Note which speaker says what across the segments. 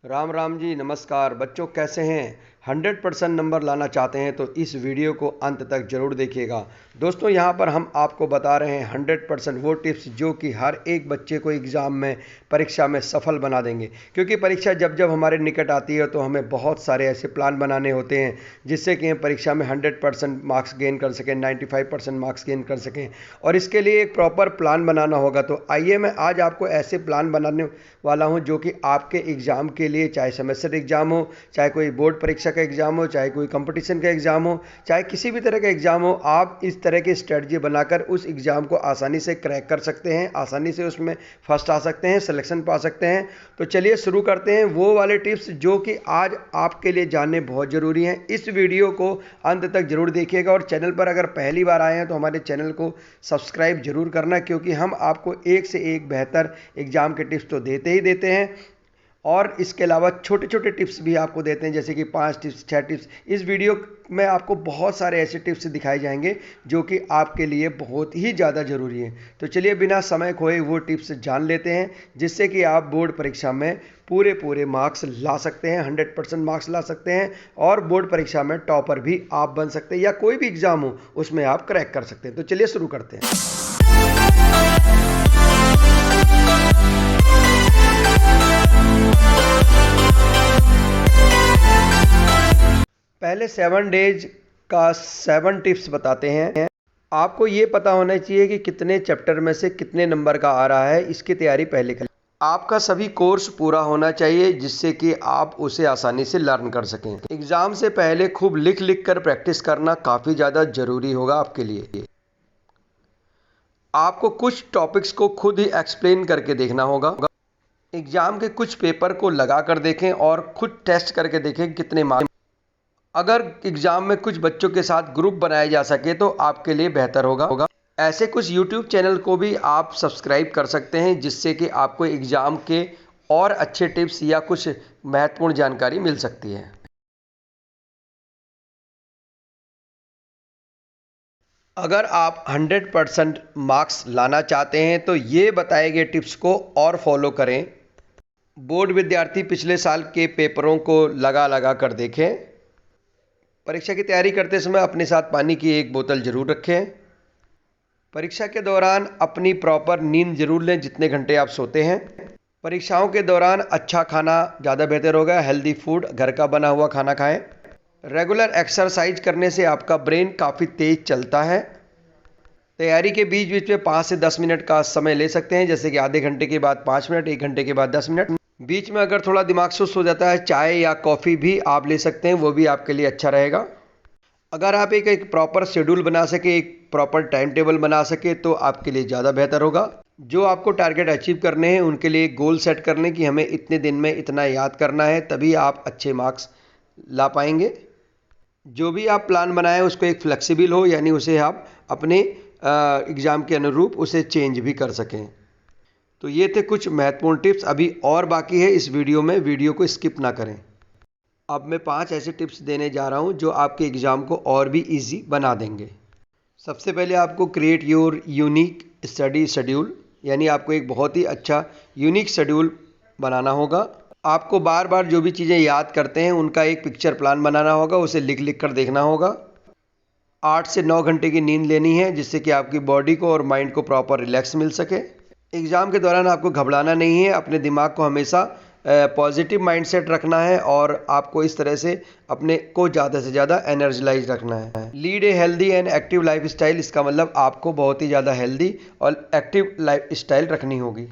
Speaker 1: राम राम जी, नमस्कार बच्चों, कैसे हैं। 100% नंबर लाना चाहते हैं तो इस वीडियो को अंत तक जरूर देखिएगा। दोस्तों, यहाँ पर हम आपको बता रहे हैं 100% वो टिप्स जो कि हर एक बच्चे को एग्ज़ाम में, परीक्षा में सफल बना देंगे। क्योंकि परीक्षा जब जब हमारे निकट आती है तो हमें बहुत सारे ऐसे प्लान बनाने होते हैं जिससे कि हम परीक्षा में 100% मार्क्स गेन कर सकें, 95% मार्क्स गेन कर सकें। और इसके लिए एक प्रॉपर प्लान बनाना होगा। तो आइए मैं आज आपको ऐसे प्लान बनाने वाला हूं जो कि आपके एग्ज़ाम के लिए, चाहे सेमेस्टर एग्ज़ाम हो, चाहे कोई बोर्ड परीक्षा का एग्ज़ाम हो, चाहे कोई कंपटीशन का एग्ज़ाम हो, चाहे किसी भी तरह का एग्ज़ाम हो, आप इस तरह की स्ट्रेटजी बनाकर उस एग्ज़ाम को आसानी से क्रैक कर सकते हैं, आसानी से उसमें फर्स्ट आ सकते हैं, सिलेक्शन पा सकते हैं। तो चलिए शुरू करते हैं वो वाले टिप्स जो कि आज आपके लिए जानने बहुत ज़रूरी हैं। इस वीडियो को अंत तक जरूर देखिएगा और चैनल पर अगर पहली बार आए हैं तो हमारे चैनल को सब्सक्राइब जरूर करना, क्योंकि हम आपको एक से एक बेहतर एग्ज़ाम के टिप्स तो देते ही देते हैं और इसके अलावा छोटे छोटे टिप्स भी आपको देते हैं, जैसे कि 5 टिप्स, 6 टिप्स। इस वीडियो में आपको बहुत सारे ऐसे टिप्स दिखाए जाएंगे जो कि आपके लिए बहुत ही ज़्यादा ज़रूरी हैं। तो चलिए बिना समय खोए वो टिप्स जान लेते हैं जिससे कि आप बोर्ड परीक्षा में पूरे मार्क्स ला सकते हैं, 100% मार्क्स ला सकते हैं और बोर्ड परीक्षा में टॉपर भी आप बन सकते हैं, या कोई भी एग्ज़ाम हो उसमें आप क्रैक कर सकते हैं। तो चलिए शुरू करते हैं। पहले 7 डेज का 7 टिप्स बताते हैं। आपको ये पता होना चाहिए कि कितने चैप्टर में से कितने नंबर का आ रहा है, इसकी तैयारी पहले करें। आपका सभी कोर्स पूरा होना चाहिए जिससे कि आप उसे आसानी से लर्न कर सकें। एग्ज़ाम से पहले खूब लिख लिख कर प्रैक्टिस करना काफ़ी ज़्यादा ज़रूरी होगा आपके लिए। आपको कुछ टॉपिक्स को खुद ही एक्सप्लेन करके देखना होगा। एग्ज़ाम के कुछ पेपर को लगा कर देखें और खुद टेस्ट करके देखें कितने मार्क्स। अगर एग्ज़ाम में कुछ बच्चों के साथ ग्रुप बनाए जा सके तो आपके लिए बेहतर होगा। ऐसे कुछ YouTube चैनल को भी आप सब्सक्राइब कर सकते हैं जिससे कि आपको एग्ज़ाम के और अच्छे टिप्स या कुछ महत्वपूर्ण जानकारी मिल सकती है। अगर आप 100% मार्क्स लाना चाहते हैं तो ये बताए गए टिप्स को और फॉलो करें। बोर्ड विद्यार्थी पिछले साल के पेपरों को लगा कर देखें। परीक्षा की तैयारी करते समय अपने साथ पानी की एक बोतल जरूर रखें। परीक्षा के दौरान अपनी प्रॉपर नींद जरूर लें जितने घंटे आप सोते हैं। परीक्षाओं के दौरान अच्छा खाना ज़्यादा बेहतर होगा, हेल्दी फूड, घर का बना हुआ खाना खाएं। रेगुलर एक्सरसाइज करने से आपका ब्रेन काफ़ी तेज चलता है। तैयारी के बीच बीच में 5 से 10 मिनट का समय ले सकते हैं, जैसे कि आधे घंटे के बाद 5 मिनट, 1 घंटे के बाद 10 मिनट। बीच में अगर थोड़ा दिमाग सुस्त हो जाता है, चाय या कॉफ़ी भी आप ले सकते हैं, वो भी आपके लिए अच्छा रहेगा। अगर आप एक प्रॉपर शेड्यूल बना सके, एक प्रॉपर टाइम टेबल बना सके तो आपके लिए ज़्यादा बेहतर होगा। जो आपको टारगेट अचीव करने हैं उनके लिए एक गोल सेट कर लें कि हमें इतने दिन में इतना याद करना है, तभी आप अच्छे मार्क्स ला पाएंगे। जो भी आप प्लान बनाएं उसको एक फ्लेक्सिबल हो, यानी उसे आप अपने एग्ज़ाम के अनुरूप उसे चेंज भी कर सकें। तो ये थे कुछ महत्वपूर्ण टिप्स, अभी और बाकी है इस वीडियो में, वीडियो को स्किप ना करें। अब मैं 5 ऐसे टिप्स देने जा रहा हूं जो आपके एग्ज़ाम को और भी इजी बना देंगे। सबसे पहले आपको create your unique study schedule, यानी आपको एक बहुत ही अच्छा यूनिक शेड्यूल बनाना होगा। आपको बार बार जो भी चीज़ें याद करते हैं उनका एक पिक्चर प्लान बनाना होगा, उसे लिख लिख कर देखना होगा। 8 से 9 घंटे की नींद लेनी है जिससे कि आपकी बॉडी को और माइंड को प्रॉपर रिलैक्स मिल सके। एग्ज़ाम के दौरान आपको घबराना नहीं है, अपने दिमाग को हमेशा पॉजिटिव माइंडसेट रखना है और आपको इस तरह से अपने को ज़्यादा से ज़्यादा एनर्जलाइज रखना है। Lead a healthy and active life style, इसका मतलब आपको बहुत ही ज़्यादा हेल्दी और एक्टिव लाइफ स्टाइल रखनी होगी।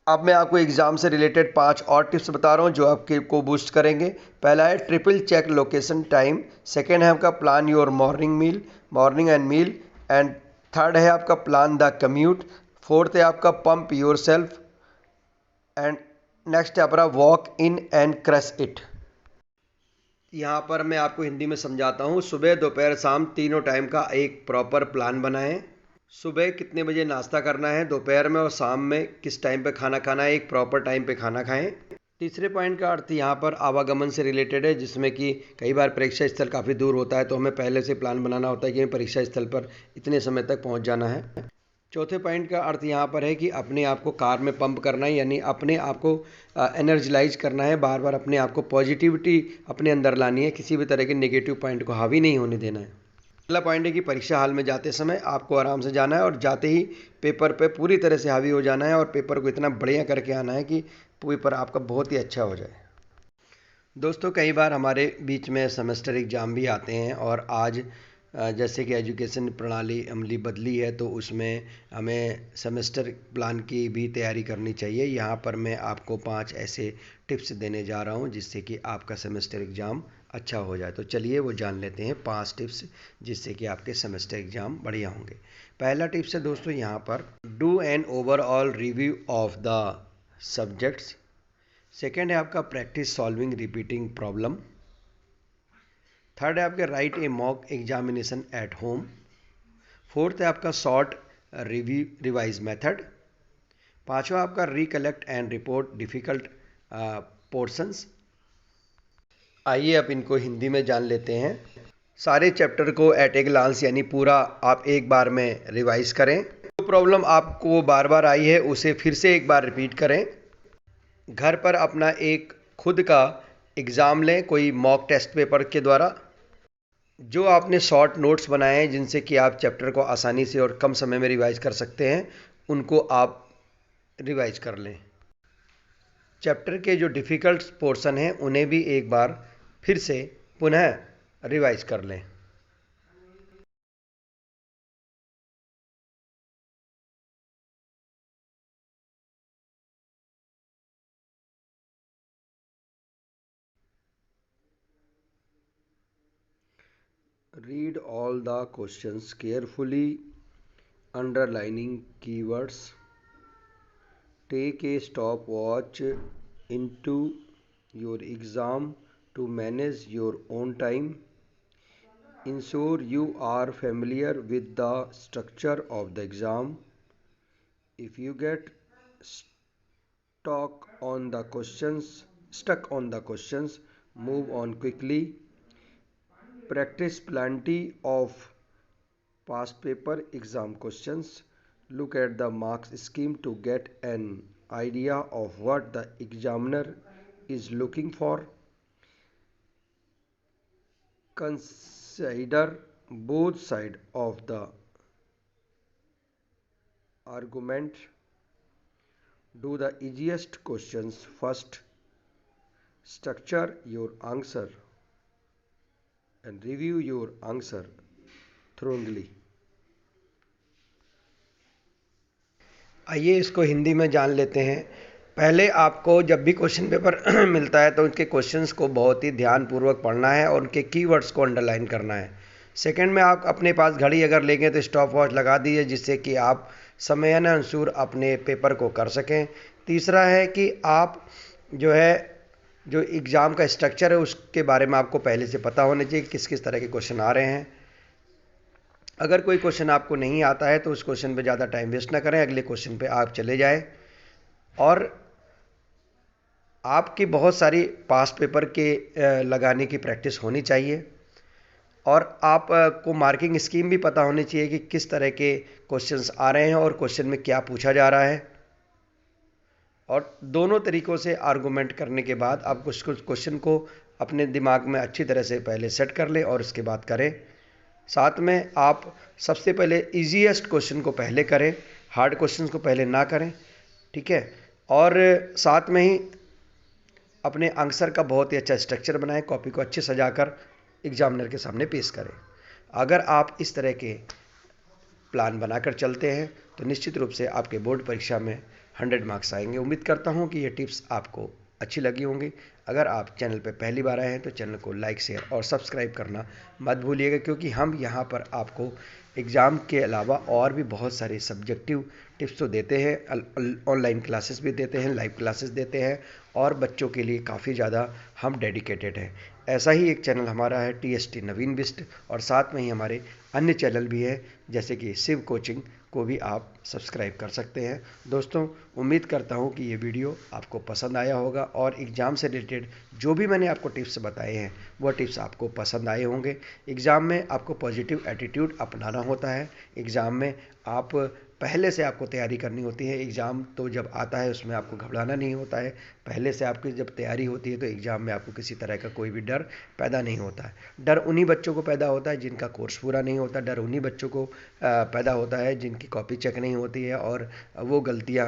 Speaker 1: अब मैं आपको एग्ज़ाम से रिलेटेड 5 और टिप्स बता रहा हूँ जो आपके को बूस्ट करेंगे। पहला है triple check location time. Second है आपका plan your morning and meal. And third है आपका प्लान द कम्यूट। फोर्थ है आपका pump yourself. And next है आपका walk in and crush it. यहाँ पर मैं आपको हिंदी में समझाता हूँ। सुबह, दोपहर, शाम तीनों टाइम का एक प्रॉपर प्लान बनाएं। सुबह कितने बजे नाश्ता करना है, दोपहर में और शाम में किस टाइम पे खाना खाना है, एक प्रॉपर टाइम पे खाना खाएं। तीसरे पॉइंट का अर्थ यहाँ पर आवागमन से रिलेटेड है, जिसमें कि कई बार परीक्षा स्थल काफ़ी दूर होता है तो हमें पहले से प्लान बनाना होता है कि हमें परीक्षा स्थल पर इतने समय तक पहुँच जाना है। चौथे पॉइंट का अर्थ यहाँ पर है कि अपने आप को कार में पंप करना है, यानी अपने आप को एनर्जलाइज करना है, बार बार अपने आप को पॉजिटिविटी अपने अंदर लानी है, किसी भी तरह के नेगेटिव पॉइंट को हावी नहीं होने देना है। अगला पॉइंट है कि परीक्षा हाल में जाते समय आपको आराम से जाना है और जाते ही पेपर पे पूरी तरह से हावी हो जाना है और पेपर को इतना बढ़िया करके आना है कि पेपर आपका बहुत ही अच्छा हो जाए। दोस्तों, कई बार हमारे बीच में सेमेस्टर एग्ज़ाम भी आते हैं और आज जैसे कि एजुकेशन प्रणाली अमली बदली है तो उसमें हमें सेमेस्टर प्लान की भी तैयारी करनी चाहिए। यहाँ पर मैं आपको 5 ऐसे टिप्स देने जा रहा हूँ जिससे कि आपका सेमेस्टर एग्ज़ाम अच्छा हो जाए। तो चलिए वो जान लेते हैं 5 टिप्स जिससे कि आपके सेमेस्टर एग्ज़ाम बढ़िया होंगे। पहला टिप्स है दोस्तों यहाँ पर, do an overall review of the subjects. Second है आपका practice solving repeating problem. Third है आपके right A mock examination at home. Fourth है आपका शॉर्ट रिव्यू रिवाइज मेथड। पांचवा आपका recollect and report difficult portions. आइए अब इनको हिंदी में जान लेते हैं। सारे चैप्टर को एट ए ग्लांस यानी पूरा आप एक बार में रिवाइज करें। जो प्रॉब्लम आपको बार बार आई है उसे फिर से एक बार रिपीट करें। घर पर अपना एक खुद का एग्ज़ाम लें, कोई मॉक टेस्ट पेपर के द्वारा। जो आपने शॉर्ट नोट्स बनाए हैं जिनसे कि आप चैप्टर को आसानी से और कम समय में रिवाइज कर सकते हैं, उनको आप रिवाइज कर लें। चैप्टर के जो डिफ़िकल्ट पोर्शन हैं उन्हें भी एक बार फिर से पुनः रिवाइज कर लें। Read all the questions carefully, underlining keywords. Take a stopwatch into your exam to manage your own time. Ensure you are familiar with the structure of the exam. If you get stuck on the questions, move on quickly. Practice plenty of past paper exam questions. Look at the marks scheme to get an idea of what the examiner is looking for. Consider both sides of the argument. Do the easiest questions first. Structure your answer and review your answer thoroughly. आइए इसको हिंदी में जान लेते हैं। पहले आपको जब भी क्वेश्चन पेपर मिलता है तो उनके क्वेश्चंस को बहुत ही ध्यानपूर्वक पढ़ना है और उनके कीवर्ड्स को अंडरलाइन करना है। सेकंड में आप अपने पास घड़ी अगर लेंगे तो स्टॉप वॉच लगा दीजिए जिससे कि आप समयानुसार अपने पेपर को कर सकें। तीसरा है कि आप जो एग्ज़ाम का स्ट्रक्चर है उसके बारे में आपको पहले से पता होना चाहिए किस किस तरह के क्वेश्चन आ रहे हैं। अगर कोई क्वेश्चन आपको नहीं आता है तो उस क्वेश्चन पे ज़्यादा टाइम वेस्ट ना करें, अगले क्वेश्चन पे आप चले जाएं। और आपकी बहुत सारी पास्ट पेपर के लगाने की प्रैक्टिस होनी चाहिए और आप को मार्किंग स्कीम भी पता होनी चाहिए कि किस तरह के क्वेश्चंस आ रहे हैं और क्वेश्चन में क्या पूछा जा रहा है। और दोनों तरीक़ों से आर्गूमेंट करने के बाद आप कुछ क्वेश्चन को अपने दिमाग में अच्छी तरह से पहले सेट कर लें और उसके बाद करें। साथ में आप सबसे पहले इजीएस्ट क्वेश्चन को पहले करें, हार्ड क्वेश्चन को पहले ना करें, ठीक है। और साथ में ही अपने आंसर का बहुत ही अच्छा स्ट्रक्चर बनाएं, कॉपी को अच्छे सजाकर एग्जामिनर के सामने पेश करें। अगर आप इस तरह के प्लान बनाकर चलते हैं तो निश्चित रूप से आपके बोर्ड परीक्षा में 100 मार्क्स आएंगे। उम्मीद करता हूं कि ये टिप्स आपको अच्छी लगी होंगी। अगर आप चैनल पर पहली बार आए हैं तो चैनल को लाइक, शेयर और सब्सक्राइब करना मत भूलिएगा, क्योंकि हम यहाँ पर आपको एग्ज़ाम के अलावा और भी बहुत सारे सब्जेक्टिव टिप्स तो देते हैं, ऑनलाइन क्लासेस भी देते हैं, लाइव क्लासेस देते हैं और बच्चों के लिए काफ़ी ज़्यादा हम डेडिकेटेड हैं। ऐसा ही एक चैनल हमारा है TST नवीन बिस्ट और साथ में ही हमारे अन्य चैनल भी हैं जैसे कि शिव कोचिंग को भी आप सब्सक्राइब कर सकते हैं। दोस्तों, उम्मीद करता हूं कि ये वीडियो आपको पसंद आया होगा और एग्ज़ाम से रिलेटेड जो भी मैंने आपको टिप्स बताए हैं वो टिप्स आपको पसंद आए होंगे। एग्ज़ाम में आपको पॉजिटिव एटीट्यूड अपनाना होता है। एग्ज़ाम में आप पहले से आपको तैयारी करनी होती है। एग्ज़ाम तो जब आता है उसमें आपको घबराना नहीं होता है। पहले से आपकी जब तैयारी होती है तो एग्ज़ाम में आपको किसी तरह का कोई भी डर पैदा नहीं होता है। डर उन्हीं बच्चों को पैदा होता है जिनका कोर्स पूरा नहीं होता। डर उन्हीं बच्चों को पैदा होता है जिनकी कॉपी चेक नहीं होती है और वो गलतियाँ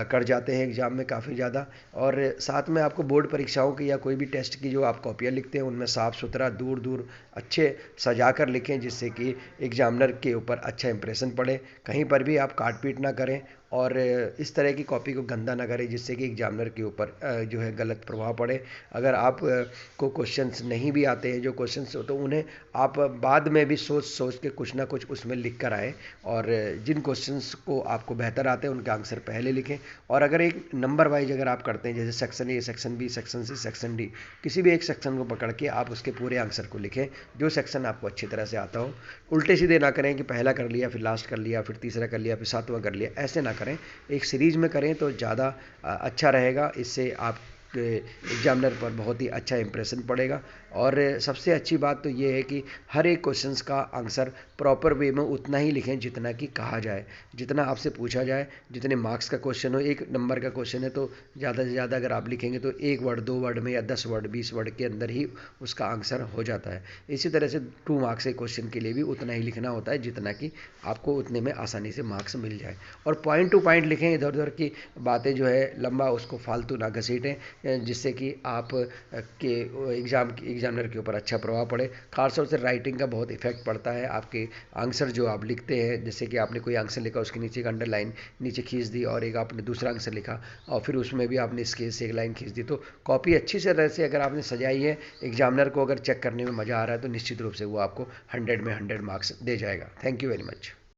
Speaker 1: कर जाते हैं एग्ज़ाम में काफ़ी ज़्यादा। और साथ में आपको बोर्ड परीक्षाओं की या कोई भी टेस्ट की जो आप कॉपियाँ लिखते हैं उनमें साफ़ सुथरा दूर दूर अच्छे सजा कर लिखें, जिससे कि एग्ज़ामिनर के ऊपर अच्छा इंप्रेशन पड़े। कहीं पर भी आप काट पीट ना करें और इस तरह की कॉपी को गंदा ना करें जिससे कि एग्जामिनर के ऊपर जो है गलत प्रभाव पड़े। अगर आप को क्वेश्चंस नहीं भी आते हैं जो क्वेश्चंस हो तो उन्हें आप बाद में भी सोच सोच के कुछ ना कुछ उसमें लिख कर आएँ और जिन क्वेश्चंस को आपको बेहतर आते हैं उनका आंसर पहले लिखें। और अगर एक नंबर वाइज अगर आप करते हैं, जैसे section A, section B, section C, section D, किसी भी एक सेक्शन को पकड़ के आप उसके पूरे आंसर को लिखें जो सेक्शन आपको अच्छी तरह से आता हो। उल्टे सीधे ना करें कि पहला कर लिया फिर लास्ट कर लिया फिर तीसरा कर लिया फिर सातवां कर लिया, ऐसे ना करें। एक सीरीज में करें तो ज़्यादा अच्छा रहेगा। इससे आप एग्जामिनर पर बहुत ही अच्छा इंप्रेशन पड़ेगा। और सबसे अच्छी बात तो ये है कि हर एक क्वेश्चंस का आंसर प्रॉपर वे में उतना ही लिखें जितना कि कहा जाए, जितना आपसे पूछा जाए। जितने मार्क्स का क्वेश्चन हो, 1 नंबर का क्वेश्चन है तो ज़्यादा से ज़्यादा अगर आप लिखेंगे तो 1 वर्ड 2 वर्ड में या 10 वर्ड 20 वर्ड के अंदर ही उसका आंसर हो जाता है। इसी तरह से 2 मार्क्स के क्वेश्चन के लिए भी उतना ही लिखना होता है जितना कि आपको उतने में आसानी से मार्क्स मिल जाए। और पॉइंट टू पॉइंट लिखें, इधर उधर की बातें जो है लंबा उसको फालतू ना घसीटें, जिससे कि आप के एग्जामिनर के ऊपर अच्छा प्रभाव पड़े। खासतौर से राइटिंग का बहुत इफेक्ट पड़ता है। आपके आंसर जो आप लिखते हैं, जैसे कि आपने कोई आंसर लिखा उसके नीचे एक अंडरलाइन नीचे खींच दी और एक आपने दूसरा आंसर लिखा और फिर उसमें भी आपने स्केल से एक लाइन खींच दी, तो कॉपी अच्छी तरह से अगर आपने सजाई है, एग्जामिनर को अगर चेक करने में मज़ा आ रहा है तो निश्चित रूप से वो आपको 100 में 100 मार्क्स दे जाएगा। Thank you very much.